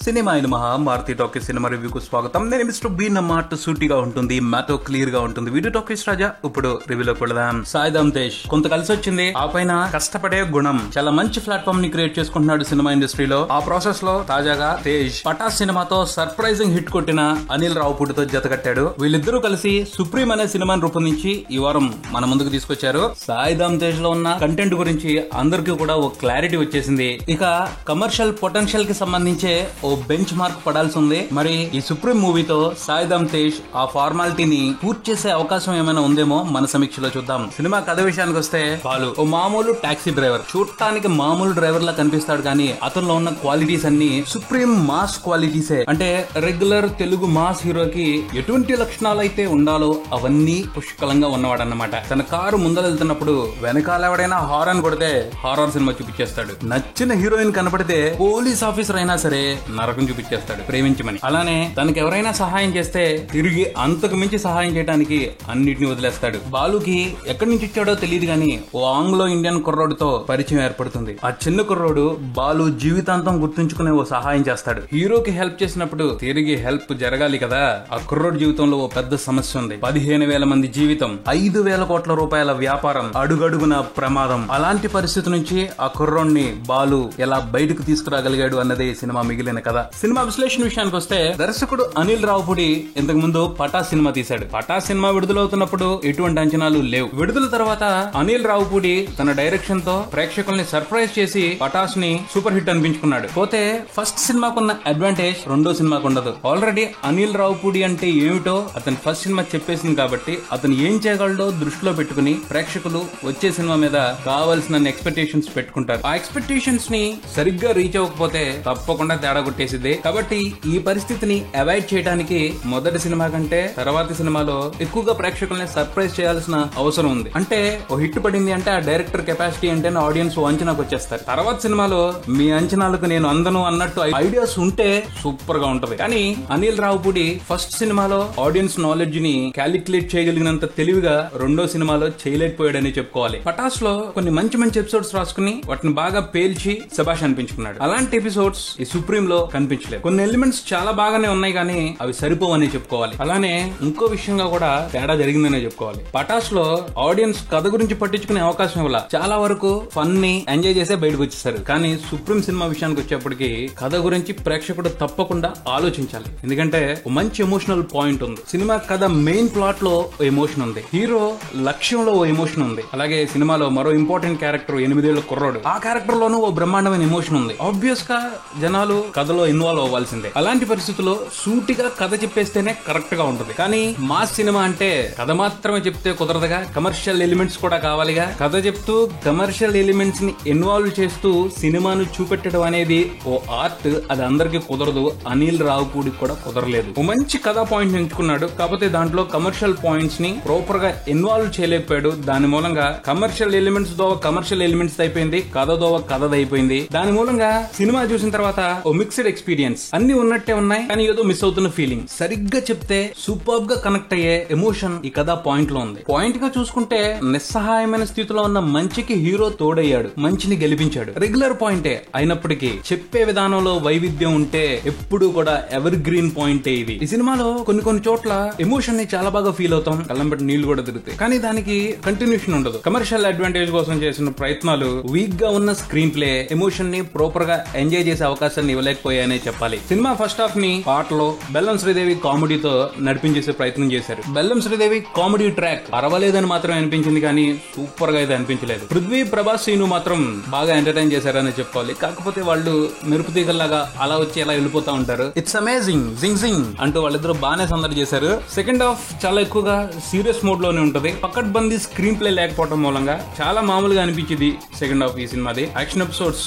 Cinema అయిన Maruti talkies cinema రివ్యూకు స్వాగతం. నేను మిస్టర్ బి. నా మాట సూటిగా ఉంటుంది, మ్యాటో క్లియర్ గా ఉంటుంది. వీడియో టాకీస్ రాజా. ఇప్పుడు రివ్యూలోకి వెళదాం. సాయిధం తేజ్ కొంత కలిసి వచ్చింది. ఆ పైన కష్టపడే గుణం, చాలా మంచి ప్లాట్ఫామ్ ని క్రియేట్ చేసుకుంటున్నాడు సినిమా ఇండస్ట్రీలో. ఆ ప్రాసెస్ లో తాజాగా తేజ్ పటాస్ సినిమాతో సర్ప్రైజింగ్ హిట్ కొట్టిన అనిల్ రావుపూడితో జతకట్టాడు. వీళ్ళిద్దరూ కలిసి సుప్రీం అనే సినిమాని రూపొందించి ఈ వారం మన ముందుకు తీసుకొచ్చారు. సాయిధం తేజ్ లో ఉన్న కంటెంట్ గురించి అందరికీ కూడా ఓ క్లారిటీ వచ్చేసింది. ఇక కమర్షియల్ పొటెన్షియల్ కి సంబంధించే ఓ బెంచ్ మార్క్ పడాల్సి ఉంది. మరి ఈ సుప్రీం మూవీతో సాయిధం తేజ్ ఆ ఫార్మాలిటీని పూర్తి చేసే అవకాశం ఏమైనా ఉందేమో మన సమీక్షలో చూద్దాం. సినిమా కథ విషయానికి వస్తే బాలు ఓ మామూలు టాక్సీ డ్రైవర్. చూడటానికి మామూలు డ్రైవర్ లా కనిపిస్తాడు, కానీ అతనిలో ఉన్న క్వాలిటీస్ అన్ని సుప్రీం మాస్ క్వాలిటీసే. అంటే రెగ్యులర్ తెలుగు మాస్ హీరోకి ఎటువంటి లక్షణాలు అయితే ఉండాలో అవన్నీ పుష్కలంగా ఉన్నవాడన్నమాట. తన కారు ముందర వెళ్తున్నప్పుడు వెనకాల ఎవడైనా హారన్ కొడితే హారర్ సినిమా చూపించేస్తాడు. నచ్చిన హీరోయిన్ కనపడితే పోలీస్ ఆఫీసర్ అయినా సరే నరకం చూపించేస్తాడు ప్రేమించమని. అలానే తనకి ఎవరైనా సహాయం చేస్తే తిరిగి అంతకు మించి సహాయం చేయడానికి అన్నిటిని వదిలేస్తాడు. బాలుకి ఎక్కడి నుంచి వచ్చాడో తెలియదు, గానీ ఓ ఆంగ్లో ఇండియన్ కుర్రోడుతో పరిచయం ఏర్పడుతుంది. ఆ చిన్న కుర్రోడు బాలు జీవితాంతం గుర్తుంచుకునే ఓ సహాయం చేస్తాడు. హీరోకి హెల్ప్ చేసినప్పుడు తిరిగి హెల్ప్ జరగాలి కదా. ఆ కుర్రోడు జీవితంలో ఓ పెద్ద సమస్య ఉంది. 15,000 మంది జీవితం, 5,000 కోట్ల రూపాయల వ్యాపారం, అడుగడుగున ప్రమాదం. అలాంటి పరిస్థితి నుంచి ఆ కుర్రోడ్ని బాలు ఎలా బయటకు తీసుకురాగలిగాడు అన్నదే సినిమా మిగిలిన కథ. సినిమా విశ్లేషణ విషయానికి వస్తే దర్శకుడు అనిల్ రావుపూడి ఇంతకు ముందు పటాస్ సినిమా తీశాడు. పటాస్ సినిమా విడుదలవుతున్నప్పుడు ఎటువంటి అంచనాలు లేవు. విడుదల తర్వాత అనిల్ రావుపూడి తన డైరెక్షన్ తో ప్రేక్షకుల్ని సర్ప్రైజ్ చేసి పటాస్ ని సూపర్ హిట్ అనిపించుకున్నాడు. పోతే ఫస్ట్ సినిమాకున్న అడ్వాంటేజ్ రెండో సినిమాకు ఉండదు. ఆల్రెడీ అనిల్ రావుపూడి అంటే ఏమిటో అతని ఫస్ట్ సినిమా చెప్పేసింది కాబట్టి అతను ఏం చేయగలడో దృష్టిలో పెట్టుకుని ప్రేక్షకులు వచ్చే సినిమా మీద కావాల్సిన ఎక్స్పెక్టేషన్స్ పెట్టుకుంటారు. ఆ ఎక్స్పెక్టేషన్స్ ని సరిగ్గా రీచ్ అవ్వకపోతే తప్పకుండా తేడా కొట్టేసింది. కాబట్టి ఈ పరిస్థితిని అవాయిడ్ చేయడానికి మొదటి సినిమా కంటే తర్వాతి సినిమాలో ఎక్కువగా ప్రేక్షకుల్ని సర్ప్రైజ్ చేయాల్సిన అవసరం ఉంది. అంటే ఓ హిట్ పడింది అంటే ఆ డైరెక్టర్ కెపాసిటీ అంటే ఆడియన్స్ అంచనాకు వచ్చేస్తారు. తర్వాత సినిమాలో మీ అంచనాలకు నేను అందను అన్నట్టు ఐడియాస్ ఉంటే సూపర్ గా ఉంటది. కానీ అనిల్ రావుపూడి ఫస్ట్ సినిమాలో ఆడియన్స్ నాలెడ్జ్ ని క్యాలిక్యులేట్ చేయగలిగినంత తెలివిగా రెండో సినిమాలో చేయలేకపోయాడని చెప్పుకోవాలి. పటాస్ లో కొన్ని మంచి మంచి ఎపిసోడ్స్ రాసుకుని వాటిని బాగా పేల్చి శభాష్ అనిపించుకున్నాడు. అలాంటి ఎపిసోడ్స్ ఈ సుప్రీం లో కనిపించలేదు. కొన్ని ఎలిమెంట్స్ చాలా బాగానే ఉన్నాయి, కానీ అవి సరిపోవని చెప్పుకోవాలి. అలానే ఇంకో విషయంగా కూడా తేడా జరిగిందనే చెప్పుకోవాలి. పటాస్ లో ఆడియన్స్ కథ గురించి పట్టించుకునే అవకాశం ఇవ్వాల. చాలా వరకు ఫన్ ని ఎంజాయ్ చేసే బయటకు వచ్చేసారు. కానీ సుప్రీం సినిమా విషయానికి వచ్చేప్పటికి కథ గురించి ప్రేక్షకుడు తప్పకుండా ఆలోచించాలి. ఎందుకంటే ఒక మంచి ఎమోషనల్ పాయింట్ ఉంది. సినిమా కథ మెయిన్ ప్లాట్ లో ఎమోషన్ ఉంది, హీరో లక్ష్యంలో ఓ ఎమోషన్ ఉంది. అలాగే సినిమాలో మరో ఇంపార్టెంట్ క్యారెక్టర్ 8 ఏళ్ల కుర్రోడు. ఆ క్యారెక్టర్ లోనూ ఓ బ్రహ్మాండమైన ఎమోషన్ ఉంది. ఆబ్వియస్ గా జనాలు కథలో ఇన్వాల్వ్ అవ్వాల్సిందే. అలాంటి పరిస్థితుల్లో సూటిగా కథ చెప్పేస్తేనే కరెక్ట్ గా ఉంటుంది. కానీ మాస్ సినిమా అంటే కథ మాత్రమే చెప్తే కుదరదుగా, కమర్షియల్ ఎలిమెంట్స్ కూడా కావాలిగా. కథ చెప్తూ కమర్షియల్ ఎలిమెంట్స్ ని ఇన్వాల్వ్ చేస్తూ సినిమాను చూపెట్టడం అనేది ఓ ఆర్ట్. అది అందరికీ కుదరదు. అనిల్ రావుపూడి కూడా కుదరలేదు. ఓ మంచి కథా పాయింట్ ఎంచుకున్నాడు, కాకపోతే దాంట్లో కమర్షియల్ పాయింట్స్ ని ప్రాపర్ గా ఇన్వాల్వ్ చేయలేకపోయాడు. దాని మూలంగా కమర్షియల్ ఎలిమెంట్స్ దోవ కమర్షియల్ ఎలిమెంట్స్ అయిపోయింది, కథ దోవ కథది అయిపోయింది. దాని మూలంగా సినిమా చూసిన తర్వాత ఓ మిక్స్డ్ ఎక్స్పీరియన్స్. అన్ని ఉన్నట్టే ఉన్నాయి, కానీ ఏదో మిస్ అవుతున్న ఫీలింగ్. సరిగ్గా చెప్తే సూపర్ గా కనెక్ట్ అయ్యే ఎమోషన్ ఈ కథ పాయింట్ లో ఉంది. పాయింట్ గా చూసుకుంటే నిస్సహాయమైన స్థితిలో ఉన్న మంచికి హీరో తోడయ్యాడు, మంచిని గెలిపించాడు. రెగ్యులర్ పాయింటే అయినప్పటికీ చెప్పే విధానంలో వైవిధ్యం ఉంటే ఎప్పుడు కూడా ఎవర్ గ్రీన్ పాయింటే ఇది. ఈ సినిమాలో కొన్ని చోట్ల ఎమోషన్ ని చాలా బాగా ఫీల్ అవుతాం, కళ్ళం బట్టి నీళ్లు కూడా తిరుగుతాయి. కానీ దానికి కంటిన్యూషన్ ఉండదు. కమర్షియల్ అడ్వాంటేజ్ కోసం చేసిన ప్రయత్నాలు, వీక్ గా ఉన్న స్క్రీన్ ప్లే ఎమోషన్ ని ప్రాపర్ గా ఎంజాయ్ చేసే అవకాశాన్ని ఇవ్వలేకపోయాయనే చెప్పాలి. సినిమా ఫస్ట్ హాఫ్ ని పాటలో బెల్లం శ్రీదేవి కామెడీతో నడిపించేసే ప్రయత్నం చేశారు. బెల్లం శ్రీదేవి కామెడీ ట్రాక్ పర్వాలేదని మాత్రమే అనిపించింది, కానీ సూపర్ గా అయితే అనిపించలేదు. పృథ్వీ, ప్రభాస్, సీను మాత్రం బాగా ఎంటర్టైన్ చేశారని చెప్పుకోవాలి. కాకపోతే వాళ్ళు మెరుపు తీగల్లాగా అలా వచ్చి అలా వెళ్ళిపోతా ఉంటారు. ఇట్స్ అమేజింగ్, జింగ్ జింగ్ అంటూ వాళ్ళిద్దరు బాగానే సందడి చేశారు. సెకండ్ హాఫ్ చాలా ఎక్కువగా సీరియస్ మోడ్ లోనే ఉంటది. పక్కడ్బందీ స్క్రీన్ ప్లే లేకపోవడం మూలంగా చాలా మామూలుగా అనిపించింది సెకండ్ హాఫ్ ఈ సినిమాది. యాక్షన్ ఎపిసోడ్స్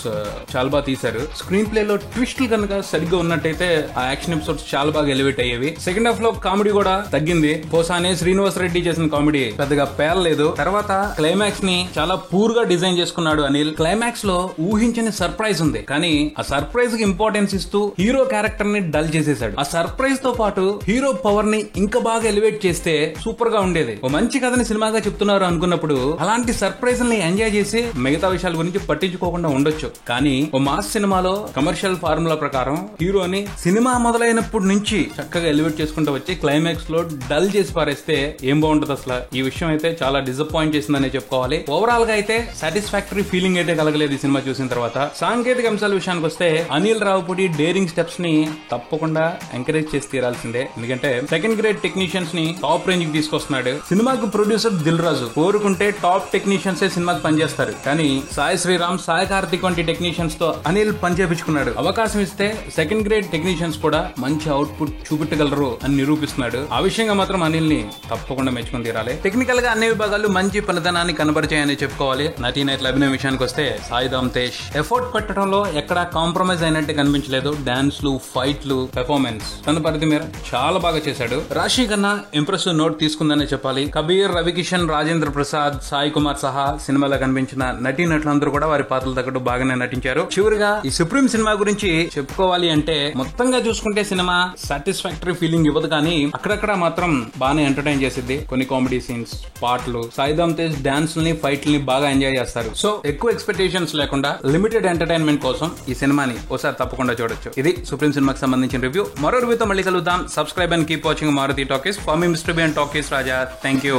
చాలా బాగా తీశారు. స్క్రీన్ ప్లే లో ట్విస్టులు కనుక సరిగ్గా ఉన్నట్టయితే ఆ యాక్షన్ ఎపిసోడ్స్ చాలా బాగా ఎలివేట్ అయ్యేవి. సెకండ్ హాఫ్ లో కామెడీ కూడా తగ్గింది. పోసానే శ్రీనివాస్ రెడ్డి చేసిన కామెడీ పెద్దగా పేర్లేదు. తర్వాత క్లైమాక్స్ ని చాలా పూర్ గా డిజైన్ చేసుకున్నాడు అనిల్. క్లైమాక్స్ లో ఊహించని సర్ప్రైజ్ ఉంది, కానీ ఆ సర్ప్రైజ్ కి ఇంపార్టెన్స్ ఇస్తూ హీరో క్యారెక్టర్ ని డల్ చేసేసాడు. ఆ సర్ప్రైజ్ తో పాటు హీరో పవర్ ని ఇంకా బాగా ఎలివేట్ చేస్తే సూపర్ గా ఉండేది. ఓ మంచి కథని సినిమాగా చెప్తున్నారు అనుకున్నప్పుడు అలాంటి సర్ప్రైజ్ ని ఎంజాయ్ చేసి మిగతా విషయాల గురించి పట్టించుకోకుండా ఉండొచ్చు. కానీ ఓ మాస్ సినిమాలో కమర్షియల్ ఫార్ములా ప్రకారం హీరోని సినిమా మొదలైనప్పటి నుంచి చక్కగా ఎలివేట్ చేసుకుంటూ వచ్చి క్లైమాక్స్ లో డల్ చేసి పారేస్తే ఏం బాగుంటది అసలు. ఈ విషయం అయితే చాలా డిసప్పాయింట్ చేసిందనే చెప్పుకోవాలి. ఓవరాల్ గా అయితే సాటిస్ఫాక్టరీ ఫీలింగ్ అయితే కలగలేదు ఈ సినిమా చూసిన తర్వాత. సాంకేతిక అంశాల విషయానికి వస్తే అనిల్ రావుపూడి డేరింగ్ స్టెప్స్ ని తప్పకుండా ఎంకరేజ్ చేసి తీరాల్సిందే. ఎందుకంటే సెకండ్ గ్రేడ్ టెక్నీషియన్స్ ని టాప్ రేంజ్ కి తీసుకొస్తున్నాడు. సినిమాకు ప్రొడ్యూసర్ దిల్ రాజు కోరుకుంటే టాప్ టెక్నీషియన్స్ సినిమాకి పనిచేస్తారు, కానీ సాయి శ్రీరామ్, సాయి కార్తిక్ వంటి టెక్నీషియన్స్ తో అనిల్ పనిచేపించుకున్నాడు. అవకాశం ఇస్తే సెకండ్ గ్రేడ్ టెక్నీషియన్స్ కూడా మంచి అవుట్పుట్ చూపెట్టగలరు అని నిరూపిస్తున్నాడు. ఆ విషయంగా మాత్రం అనిల్ ని తప్పకుండా మెచ్చుకుని తీరాలి. టెక్నికల్ గా అన్ని విభాగాలు మంచి పనితనాన్ని కనబరిచాయని చెప్పుకోవాలి. నటీనటుల అభినయ విషయానికి వస్తే సాయిధం తేజ్ ఎఫర్ట్ పెట్టడంలో ఎక్కడా కాంప్రమైజ్ అయినట్టు కనిపించలేదు. డాన్స్లు, ఫైట్లు, పెర్ఫార్మెన్స్ తన పరిధి మేర చాలా బాగా చేశాడు. రాశి కన్నా ఇంప్రెసివ్ నోట్ తీసుకుందనే చెప్పాలి. కబీర్, రవికిషన్, రాజేంద్ర ప్రసాద్, సాయి కుమార్ సహా సినిమాలో కనిపించిన నటీనటులందరూ కూడా వారి పాత్రలు తగ్గట్టు బాగానే నటించారు. చివరిగా ఈ సుప్రీం సినిమా గురించి చెప్పుకోవాలి అంటే మొత్తంగా చూసుకుంటే సినిమా సాటిస్ఫాక్టరీ ఫీలింగ్ ఇవ్వదు, కానీ అక్కడక్కడ మాత్రం బాగానే ఎంటర్టైన్ చేసింది. కొన్ని కామెడీ సీన్స్, పాటలు, సాయిధం తేజ్ డాన్స్ ని, ఫైట్ ని బాగా ఎంజాయ్ చేస్తారు. సో ఎక్కువ ఎక్స్పెక్టేషన్స్ లేకుండా లిమిటెడ్ ఎంటర్టైన్మెంట్ కోసం ఈ సినిమాని ఒకసారి తప్పకుండా చూడొచ్చు. ఇది సుప్రీం సినిమాకి సంబంధించిన రివ్యూ. మరో రివ్యూతో మళ్ళీ కలుద్దాం. Subscribe and keep watching Maruti talkies. For me mister B and talkies Raja. Thank you.